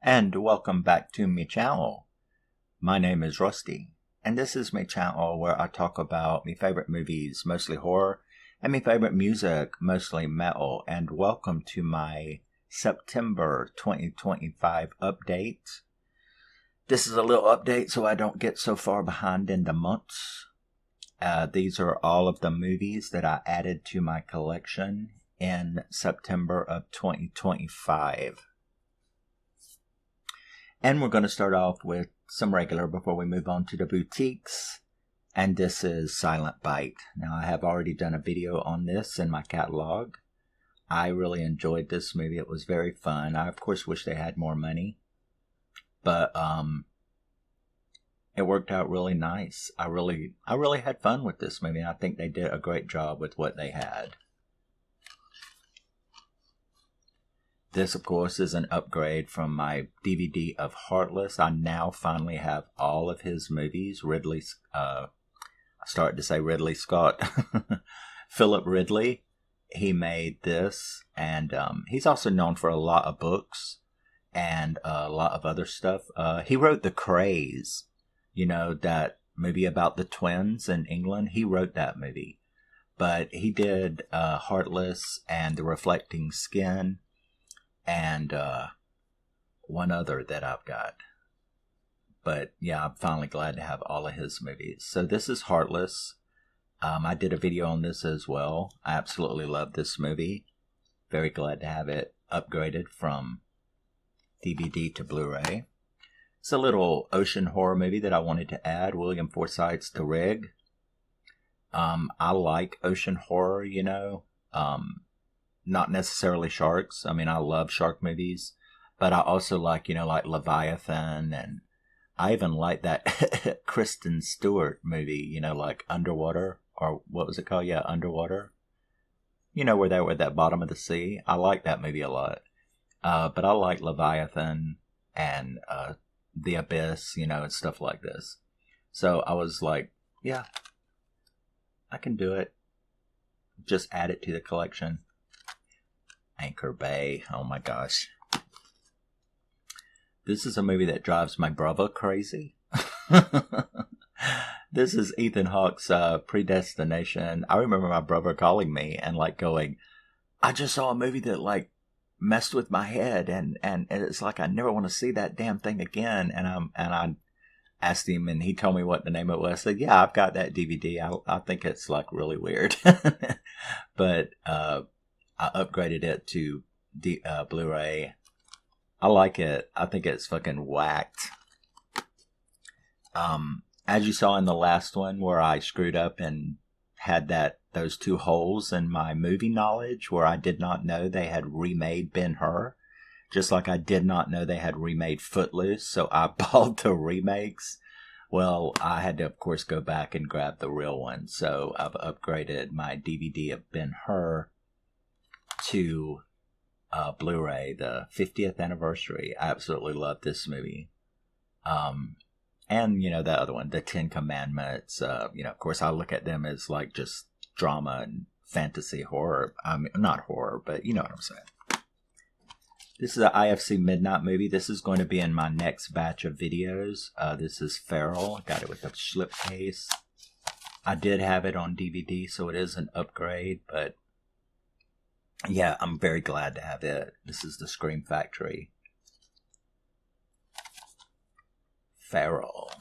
and welcome back to my channel. My name is Rusty, and this is my channel where I talk about my favorite movies, mostly horror, and my favorite music, mostly metal. And welcome to my September 2025 update. This is a little update so I don't get so far behind in the months. These are all of the movies that I added to my collection in September of 2025. And we're going to start off with some regular before we move on to the boutiques. And this is Silent Bite. Now, I have already done a video on this in my catalog. I really enjoyed this movie. It was very fun. I, of course, wish they had more money. But it worked out really nice. I really had fun with this movie. And I think they did a great job with what they had. This, of course, is an upgrade from my DVD of Heartless. I now finally have all of his movies. I started to say Ridley Scott. Philip Ridley, he made this. And he's also known for a lot of books and a lot of other stuff. He wrote The Craze, you know, that movie about the twins in England. He wrote that movie. But he did Heartless and The Reflecting Skin. And one other that I've got. But yeah, I'm finally glad to have all of his movies. So this is Heartless. I did a video on this as well. I absolutely love this movie. Very glad to have it upgraded from DVD to Blu-ray. It's a little ocean horror movie that I wanted to add. William Forsythe's The Rig. I like ocean horror, you know. Not necessarily sharks. I mean, I love shark movies, but I also like, you know, like Leviathan, and I even like that Kristen Stewart movie, you know, like Underwater, or what was it called? Yeah, Underwater. You know, where they were at that bottom of the sea. I like that movie a lot. But I like Leviathan and The Abyss, you know, and stuff like this. So I was like, yeah, I can do it. Just add it to the collection. Anchor Bay. Oh my gosh. This is a movie that drives my brother crazy. This is Ethan Hawke's Predestination. I remember my brother calling me and like going, I just saw a movie that like messed with my head and it's like I never want to see that damn thing again. And I asked him and he told me what the name of it was. I said, yeah, I've got that DVD. I think it's like really weird. But I upgraded it to Blu-ray. I like it. I think it's fucking whacked. As you saw in the last one where I screwed up and had those two holes in my movie knowledge where I did not know they had remade Ben-Hur. Just like I did not know they had remade Footloose, so I bought the remakes. Well, I had to, of course, go back and grab the real one. So I've upgraded my DVD of Ben-Hur to Blu-ray, the 50th anniversary. I absolutely love this movie. And, you know, the other one, the Ten Commandments. You know, of course, I look at them as like just drama and fantasy horror. I mean, not horror, but you know what I'm saying. This is an IFC Midnight movie. This is going to be in my next batch of videos. This is Feral. I got it with a slipcase. I did have it on DVD, so it is an upgrade, but yeah, I'm very glad to have it. This is the Scream Factory. Feral.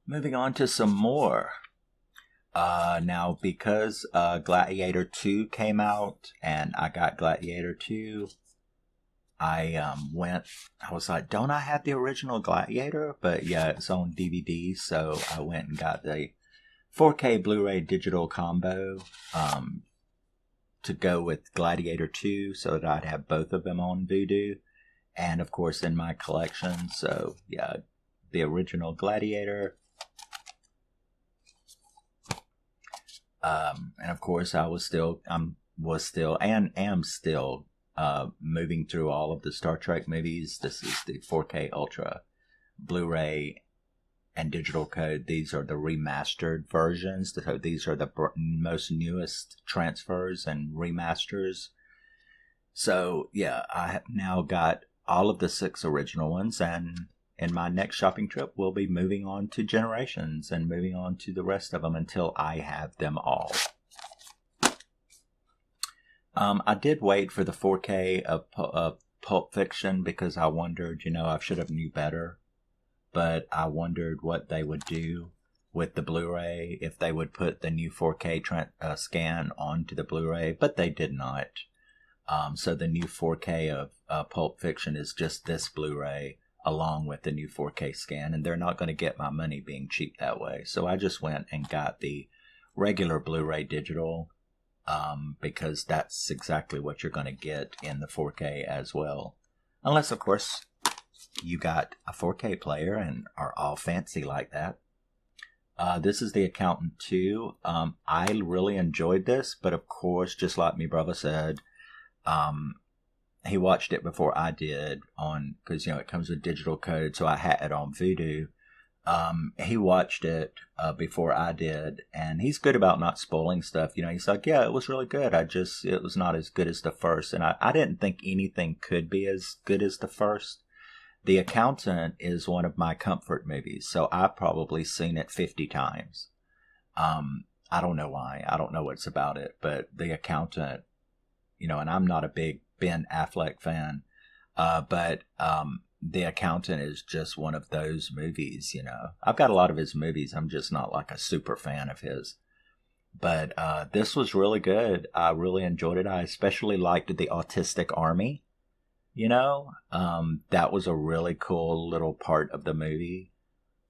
Moving on to some more. Now, because Gladiator 2 came out, and I got Gladiator 2, I was like, don't I have the original Gladiator? But yeah, it's on DVD, so I went and got the 4K Blu-ray digital combo to go with Gladiator 2 so that I'd have both of them on Vudu and of course in my collection. So yeah, the original Gladiator. And of course I was still am still moving through all of the Star Trek movies. This is the 4K Ultra Blu-ray and digital code. These are the remastered versions. So these are the most newest transfers and remasters. So yeah, I have now got all of the 6 original ones, and in my next shopping trip, we'll be moving on to Generations and moving on to the rest of them until I have them all. I did wait for the 4K of Pulp Fiction because I wondered, I should have knew better, but I wondered what they would do with the Blu-ray, if they would put the new 4K scan onto the Blu-ray, but they did not. So the new 4K of Pulp Fiction is just this Blu-ray along with the new 4K scan, and they're not going to get my money being cheap that way. So I just went and got the regular Blu-ray digital, because that's exactly what you're going to get in the 4K as well. Unless, of course, you got a 4K player and are all fancy like that. This is The Accountant 2. I really enjoyed this, but of course, just like me brother said, he watched it before I did because it comes with digital code, so I had it on Vudu. He watched it before I did, and he's good about not spoiling stuff. He's like, yeah, it was really good. It was not as good as the first, and I didn't think anything could be as good as the first. The Accountant is one of my comfort movies, so I've probably seen it 50 times. I don't know why. I don't know what's about it, but The Accountant, and I'm not a big Ben Affleck fan, but The Accountant is just one of those movies, I've got a lot of his movies. I'm just not like a super fan of his. But this was really good. I really enjoyed it. I especially liked the Autistic Army. That was a really cool little part of the movie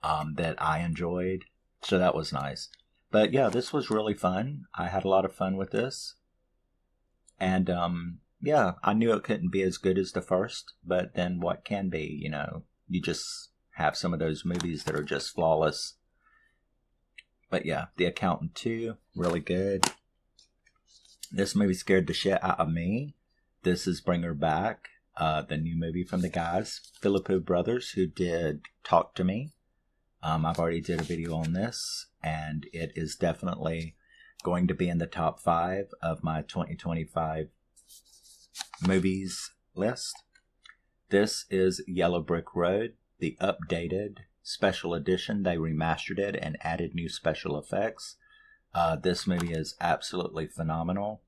that I enjoyed. So that was nice. But yeah, this was really fun. I had a lot of fun with this. And yeah, I knew it couldn't be as good as the first, but then what can be, you just have some of those movies that are just flawless. But yeah, The Accountant 2, really good. This movie scared the shit out of me. This is Bring Her Back, the new movie from the guys, Philippou Brothers, who did Talk to Me. I've already did a video on this, and it is definitely going to be in the top 5 of my 2025 movies list. This is Yellow Brick Road, the updated special edition. They remastered it and added new special effects. This movie is absolutely phenomenal.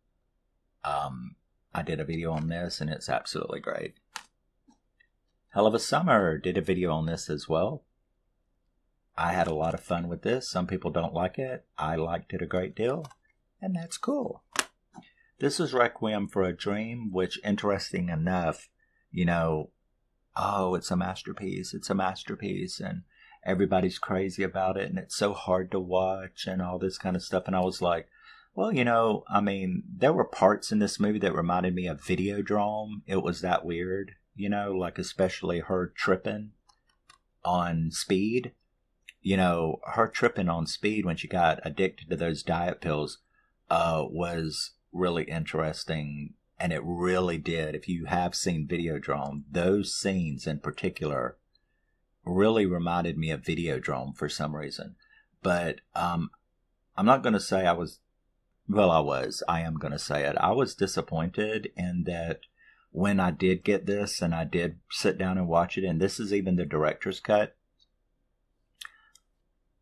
I did a video on this and it's absolutely great. Hell of a Summer, did a video on this as well. I had a lot of fun with this. Some people don't like it. I liked it a great deal, and that's cool. This is Requiem for a Dream, which, interesting enough, it's a masterpiece. It's a masterpiece, and everybody's crazy about it, and it's so hard to watch, and all this kind of stuff. And I was like, well, there were parts in this movie that reminded me of Videodrome. It was that weird, like especially her tripping on speed. Her tripping on speed when she got addicted to those diet pills was really interesting. And it really did. If you have seen Videodrome, those scenes in particular really reminded me of Videodrome for some reason. But I'm not going to say I was. I am going to say it. I was disappointed in that when I did get this and I did sit down and watch it, and this is even the director's cut,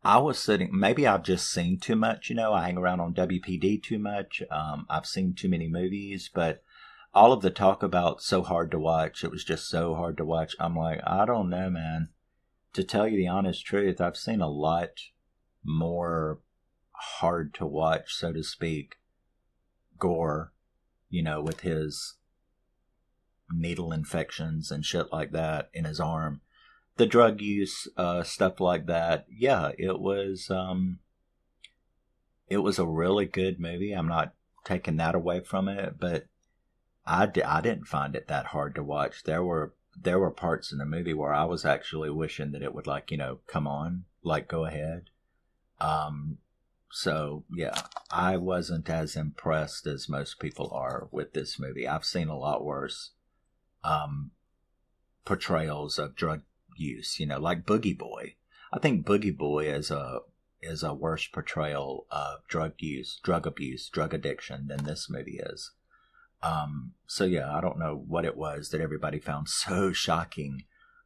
I was sitting, maybe I've just seen too much, I hang around on WPD too much. I've seen too many movies, but all of the talk about so hard to watch, it was just so hard to watch. I'm like, I don't know, man. To tell you the honest truth, I've seen a lot more hard to watch, so to speak, gore, with his needle infections and shit like that in his arm. The drug use, stuff like that. Yeah, it was a really good movie. I'm not taking that away from it, but I didn't find it that hard to watch. There were parts in the movie where I was actually wishing that it would come on, go ahead. So yeah, I wasn't as impressed as most people are with this movie. I've seen a lot worse portrayals of drug use, like Boogie Boy. I think Boogie Boy is a worse portrayal of drug use, drug abuse, drug addiction than this movie is. So yeah, I don't know what it was that everybody found so shocking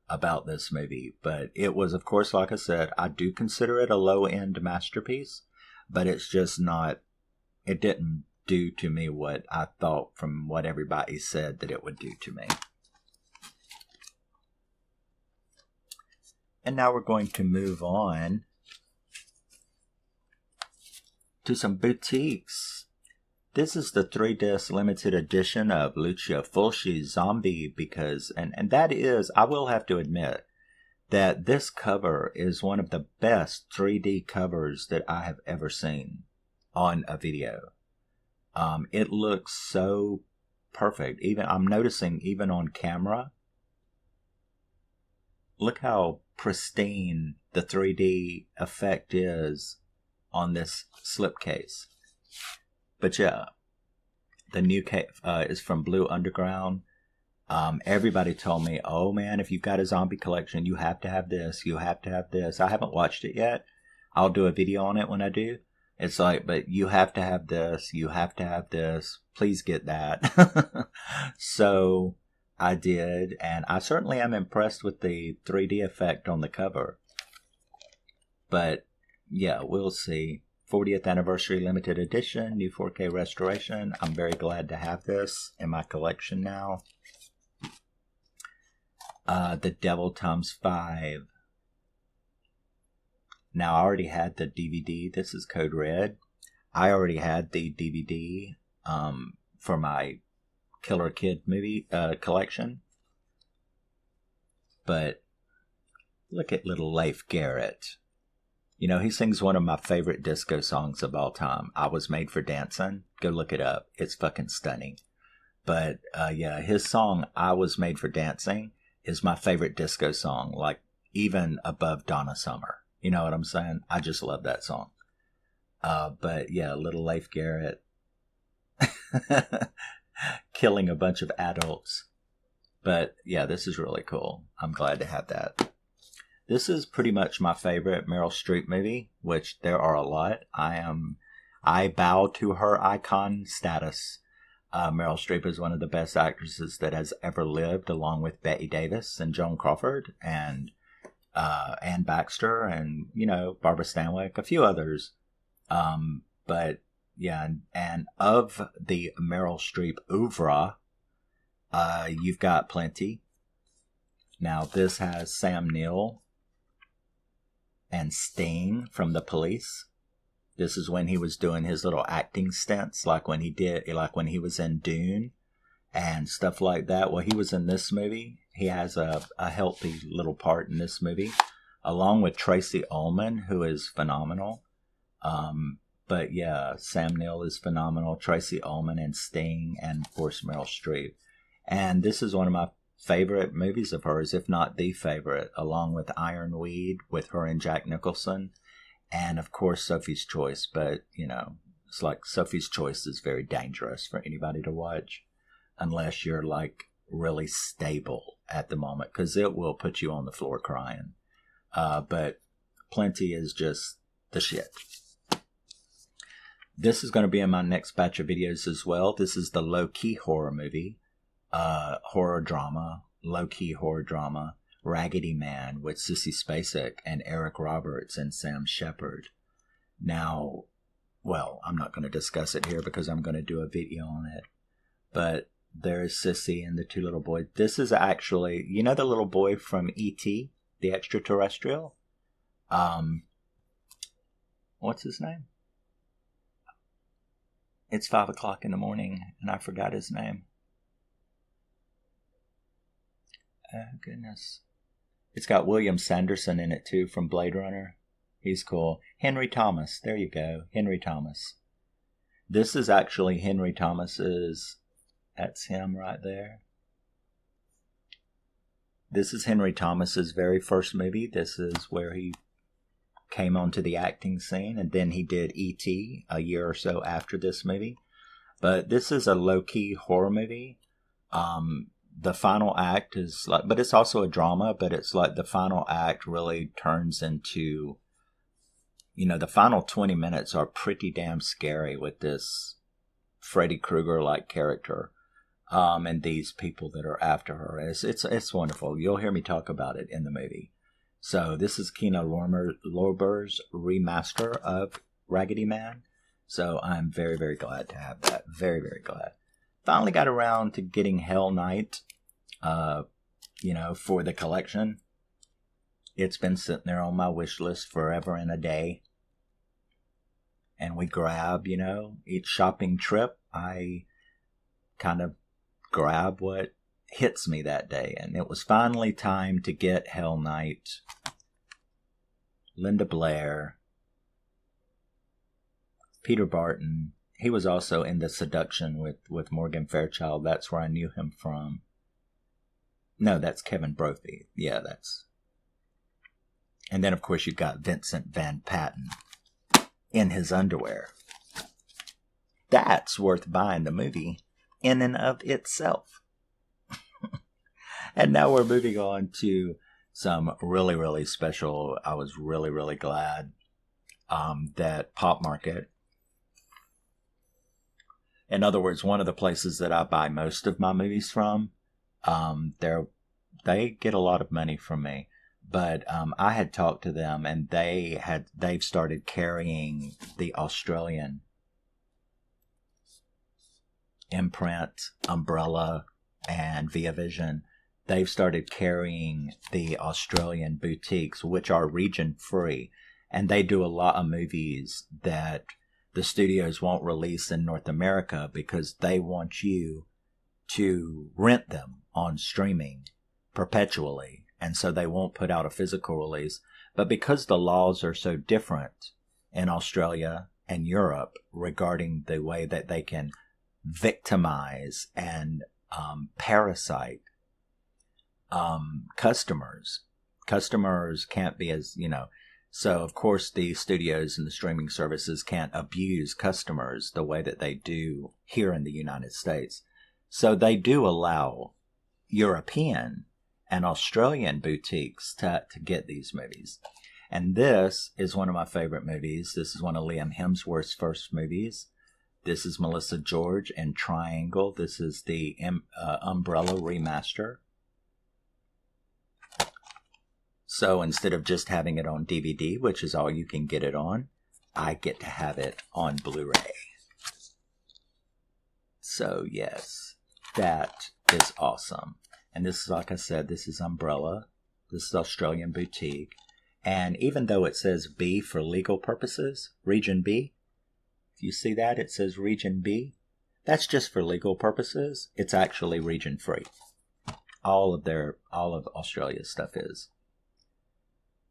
about this movie, but it was, of course, like I said, I do consider it a low-end masterpiece, but it's just not, it didn't do to me what I thought from what everybody said that it would do to me. And now we're going to move on to some boutiques. This is the 3-disc limited edition of Lucio Fulci's Zombie because, and that is, I will have to admit, that this cover is one of the best 3D covers that I have ever seen on a video. It looks so perfect. Even I'm noticing, even on camera, look how pristine the 3D effect is on this slipcase. But yeah, the new case is from Blue Underground. Everybody told me, oh man, if you've got a zombie collection, you have to have this, you have to have this. I haven't watched it yet. I'll do a video on it when I do. It's like, but you have to have this, you have to have this, please get that. So I did, and I certainly am impressed with the 3D effect on the cover. But yeah, we'll see. 40th anniversary limited edition, new 4K restoration. I'm very glad to have this in my collection now. The Devil Times 5. Now, I already had the DVD. This is Code Red. I already had the DVD for my Killer Kid movie collection. But look at little Leif Garrett. You know, he sings one of my favorite disco songs of all time. I Was Made for Dancing. Go look it up. It's fucking stunning. But yeah, his song, I Was Made for Dancing, is my favorite disco song. Like, even above Donna Summer. You know what I'm saying? I just love that song. But yeah, little Leif Garrett killing a bunch of adults. But yeah, this is really cool. I'm glad to have that. This is pretty much my favorite Meryl Streep movie, which there are a lot. I bow to her icon status. Meryl Streep is one of the best actresses that has ever lived, along with Bette Davis and Joan Crawford and Anne Baxter and, you know, Barbara Stanwyck, a few others. But yeah, and of the Meryl Streep oeuvre, you've got plenty. Now, this has Sam Neill and Sting from The Police. This is when he was doing his little acting stints, like when he was in Dune and stuff like that. Well, he was in this movie. He has a healthy little part in this movie, along with Tracy Ullman, who is phenomenal. But yeah, Sam Neill is phenomenal, Tracy Ullman and Sting, and of course Meryl Streep. And this is one of my favorite movies of hers, if not the favorite, along with Ironweed with her and Jack Nicholson, and of course Sophie's Choice. But you know, it's like Sophie's Choice is very dangerous for anybody to watch unless you're like really stable at the moment, because it will put you on the floor crying. But Plenty is just the shit. This is going to be in my next batch of videos as well. This is the low-key horror movie. Horror drama, low-key horror drama, Raggedy Man with Sissy Spacek and Eric Roberts and Sam Shepard. Now, well, I'm not going to discuss it here because I'm going to do a video on it. But there's Sissy and the two little boys. This is actually, you know the little boy from E.T., the extraterrestrial? What's his name? It's 5 o'clock in the morning and I forgot his name. Oh, goodness. It's got William Sanderson in it, too, from Blade Runner. He's cool. Henry Thomas. There you go. Henry Thomas. This is actually Henry Thomas's... That's him right there. This is Henry Thomas's very first movie. This is where he came onto the acting scene. And then he did E.T. a year or so after this movie. But this is a low-key horror movie. The final act is like, but it's also a drama, but it's like the final act really turns into, you know, the final 20 minutes are pretty damn scary with this Freddy Krueger-like character. and these people that are after her. It's wonderful. You'll hear me talk about it in the movie. So this is Kino Lorber's remaster of Raggedy Man. So I'm very, very glad to have that. Very, very glad. Finally got around to getting Hell Night, for the collection. It's been sitting there on my wish list forever and a day. And we grab, each shopping trip, I kind of grab what hits me that day. And it was finally time to get Hell Night. Linda Blair. Peter Barton. He was also in The Seduction with Morgan Fairchild. That's where I knew him from. No, that's Kevin Brophy. Yeah, that's... And then, of course, you've got Vincent Van Patten in his underwear. That's worth buying the movie in and of itself. And now we're moving on to some really, really special. I was really, really glad that Pop Market, in other words, one of the places that I buy most of my movies from, they get a lot of money from me. But I had talked to them, and they've started carrying the Australian Imprint, Umbrella, and Via Vision. They've started carrying the Australian boutiques, which are region free, and they do a lot of movies that the studios won't release in North America because they want you to rent them on streaming perpetually. And so they won't put out a physical release. But because the laws are so different in Australia and Europe regarding the way that they can victimize and parasite customers can't be as, so of course the studios and the streaming services can't abuse customers the way that they do here in the United States. So they do allow European and Australian boutiques to get these movies. And this is one of my favorite movies. This is one of Liam Hemsworth's first movies. This is Melissa George and Triangle. This is the Umbrella remaster. So instead of just having it on DVD, which is all you can get it on, I get to have it on Blu-ray. So yes, that is awesome. And this is, like I said, this is Umbrella. This is Australian Boutique. And even though it says B for legal purposes, Region B, if you see that, it says Region B. That's just for legal purposes. It's actually region free. All of Australia's stuff is.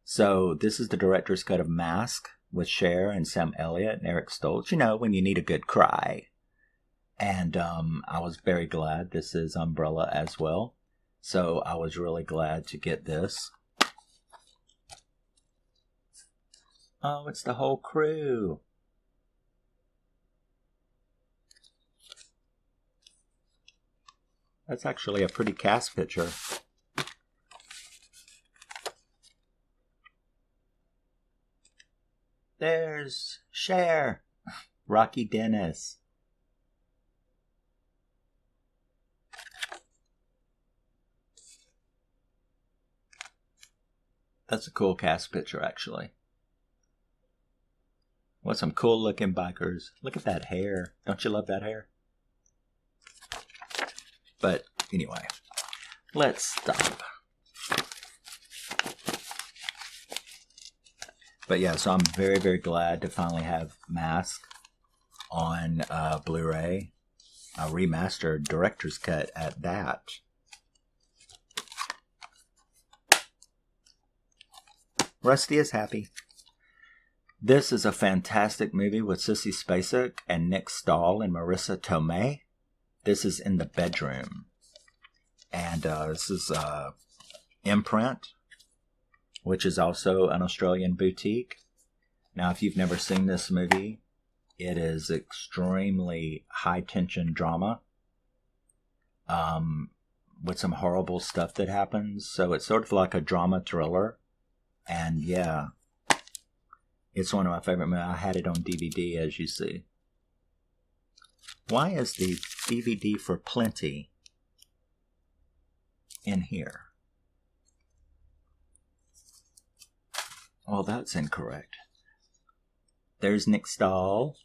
So this is the director's cut of Mask with Cher and Sam Elliott and Eric Stoltz. When you need a good cry. And I was very glad this is Umbrella as well. So I was really glad to get this. Oh, it's the whole crew. That's actually a pretty cast picture. There's Cher, Rocky Dennis. That's a cool cast picture, actually. What some cool looking bikers. Look at that hair. Don't you love that hair? But anyway, let's stop. But yeah, so I'm very, very glad to finally have Mask on Blu-ray. A remastered director's cut at that. Rusty is happy. This is a fantastic movie with Sissy Spacek and Nick Stahl and Marissa Tomei. This is In the Bedroom. And this is Imprint, which is also an Australian boutique. Now, if you've never seen this movie, it is extremely high-tension drama with some horrible stuff that happens. So it's sort of like a drama thriller. And yeah, it's one of my favorite movies. I had it on DVD, as you see. Why is the DVD for Plenty in here? Oh, that's incorrect. There's Nick Stahl,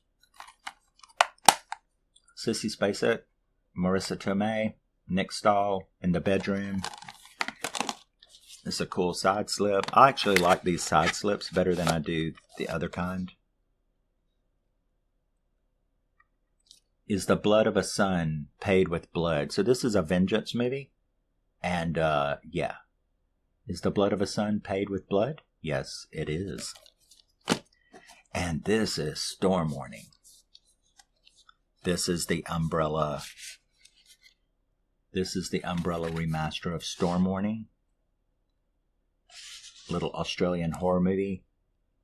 Sissy Spacek, Marissa Tomei, Nick Stahl in the bedroom. It's a cool side slip. I actually like these side slips better than I do the other kind. Is the blood of a son paid with blood? So this is a vengeance movie. And, yeah. Is the blood of a son paid with blood? Yes, it is. And this is Storm Warning. This is the Umbrella. This is the Umbrella remaster of Storm Warning. Little Australian horror movie.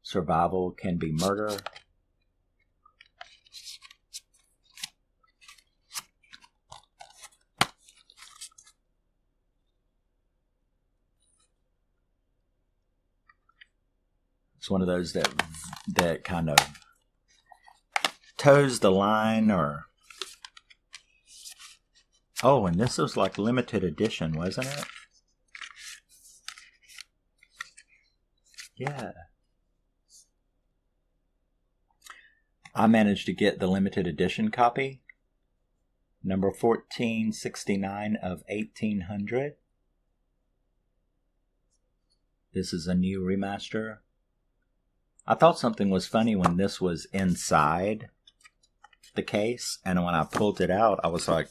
Survival can be murder. It's one of those that kind of toes the line, or... Oh, and this was like limited edition, wasn't it? Yeah. I managed to get the limited edition copy. Number 1469 of 1800. This is a new remaster. I thought something was funny when this was inside the case, and when I pulled it out, I was like,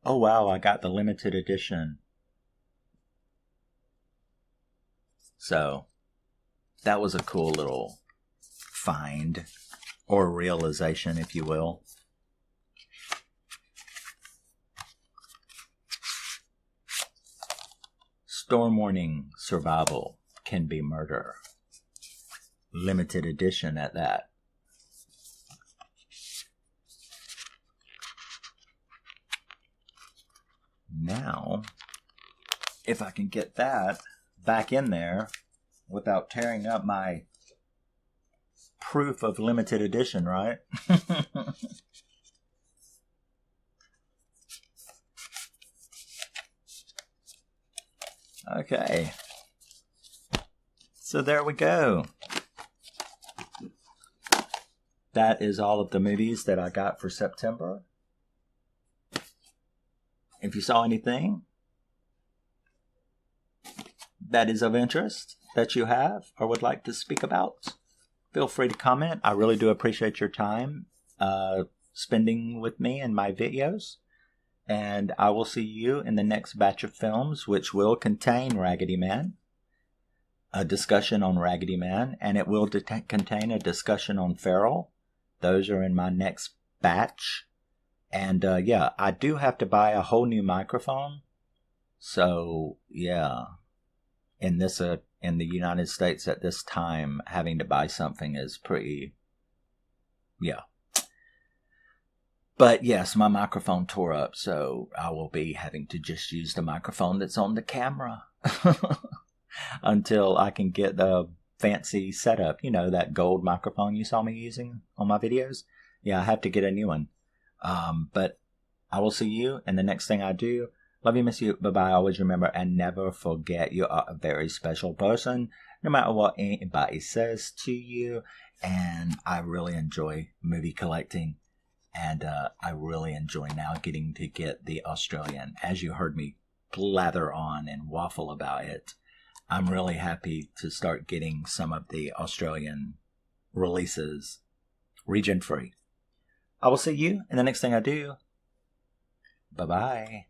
oh wow, I got the limited edition. So, that was a cool little find, or realization, if you will. Storm Warning, Survival can be murder. Limited edition at that. Now, if I can get that back in there without tearing up my proof of limited edition, right? Okay. So there we go. That is all of the movies that I got for September. If you saw anything that is of interest that you have or would like to speak about, feel free to comment. I really do appreciate your time spending with me in my videos. And I will see you in the next batch of films, which will contain Raggedy Man, a discussion on Raggedy Man, and it will contain a discussion on Feral. Those are in my next batch. And yeah, I do have to buy a whole new microphone. So yeah, in the United States at this time, having to buy something is pretty, yeah. But yes, my microphone tore up, so I will be having to just use the microphone that's on the camera until I can get the fancy setup. You know, that gold microphone you saw me using on my videos? Yeah, I have to get a new one. But I will see you in the next thing I do. Love you, miss you, bye-bye. Always remember and never forget you are a very special person, no matter what anybody says to you. And I really enjoy movie collecting. And I really enjoy now getting to get the Australian. As you heard me blather on and waffle about it, I'm really happy to start getting some of the Australian releases region free. I will see you in the next thing I do. Bye-bye.